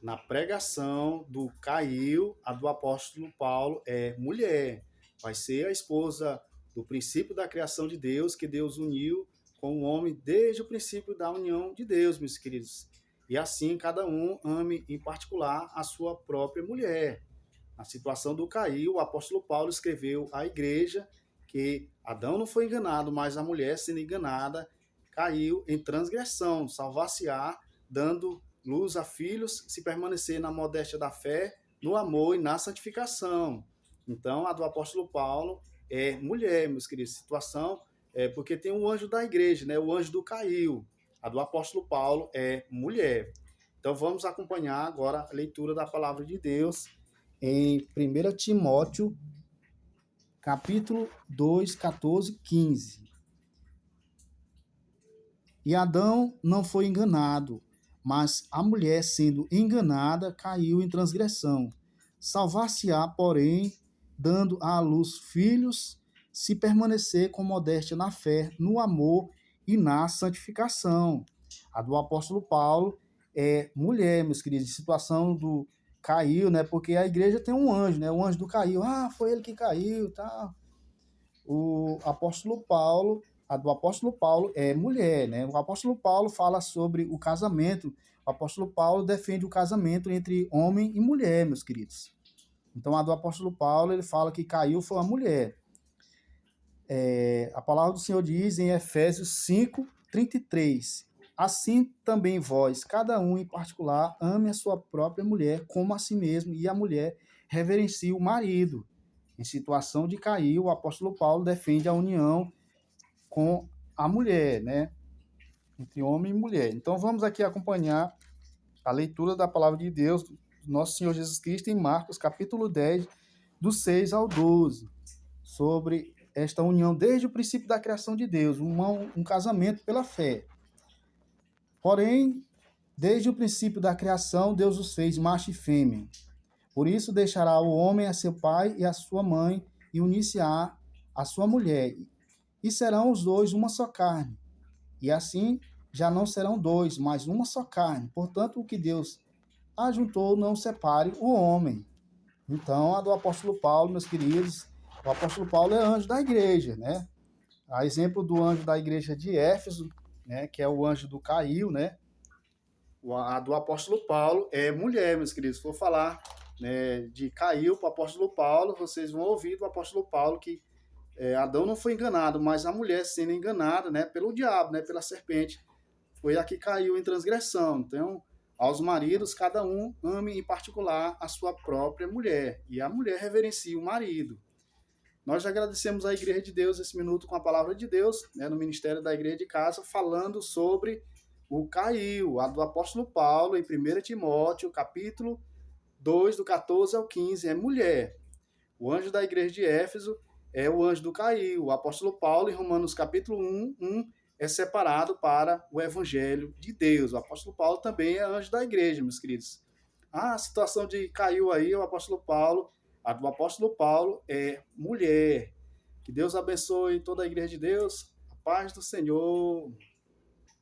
na pregação do Caiu, a do apóstolo Paulo é mulher. Vai ser a esposa do princípio da criação de Deus, que Deus uniu com o homem desde o princípio da união de Deus, meus queridos. E assim cada um ame em particular a sua própria mulher. Na situação do Caiu, o apóstolo Paulo escreveu à igreja que Adão não foi enganado, mas a mulher, sendo enganada, caiu em transgressão, salvar-se-á, dando luz a filhos, se permanecer na modéstia da fé, no amor e na santificação. Então, a do apóstolo Paulo é mulher, meus queridos. Situação é porque tem o anjo da igreja, né? O anjo do Caiu. A do apóstolo Paulo é mulher. Então, vamos acompanhar agora a leitura da palavra de Deus em 1 Timóteo, capítulo 2, 14, 15. E Adão não foi enganado, mas a mulher, sendo enganada, caiu em transgressão. Salvar-se-á, porém, dando à luz filhos, se permanecer com modéstia na fé, no amor e na santificação. A do apóstolo Paulo é mulher, meus queridos, situação do caiu, né? Porque a igreja tem um anjo, né? O anjo do caiu. Ah, foi ele que caiu, tá? O apóstolo Paulo, a do apóstolo Paulo é mulher, né? O apóstolo Paulo fala sobre o casamento. O apóstolo Paulo defende o casamento entre homem e mulher, meus queridos. Então, a do apóstolo Paulo, ele fala que caiu foi a mulher. A palavra do Senhor diz em Efésios 5, 33. Assim também vós, cada um em particular, ame a sua própria mulher como a si mesmo, e a mulher reverencie o marido. Em situação de cair, o apóstolo Paulo defende a união com a mulher, né? Entre homem e mulher. Então vamos aqui acompanhar a leitura da palavra de Deus, do nosso Senhor Jesus Cristo, em Marcos, capítulo 10, do 6 ao 12, sobre esta união desde o princípio da criação de Deus, um casamento pela fé. Porém, desde o princípio da criação, Deus os fez macho e fêmea. Por isso deixará o homem a seu pai e a sua mãe, e unir-se-á a sua mulher, e serão os dois uma só carne. E assim já não serão dois, mas uma só carne. Portanto, o que Deus ajuntou, não separe o homem. Então, a do apóstolo Paulo, meus queridos, o apóstolo Paulo é anjo da igreja, né? A exemplo do anjo da igreja de Éfeso, né, que é o anjo do Caiu, né? A do apóstolo Paulo é mulher, meus queridos. Se for falar, né, de Caiu para o apóstolo Paulo, vocês vão ouvir do apóstolo Paulo que Adão não foi enganado, mas a mulher sendo enganada, né, pelo diabo, né, pela serpente, foi a que caiu em transgressão. Então, aos maridos, cada um ame em particular a sua própria mulher, e a mulher reverencie o marido. Nós agradecemos à Igreja de Deus esse minuto com a palavra de Deus, né, no Ministério da Igreja de Casa, falando sobre o Caiu, a do apóstolo Paulo, em 1 Timóteo, capítulo 2, do 14 ao 15, é mulher. O anjo da igreja de Éfeso é o anjo do Caiu. O apóstolo Paulo, em Romanos capítulo 1, é separado para o evangelho de Deus. O apóstolo Paulo também é anjo da igreja, meus queridos. A situação de Caiu aí, o apóstolo Paulo, a do apóstolo Paulo é mulher. Que Deus abençoe toda a igreja de Deus. A paz do Senhor.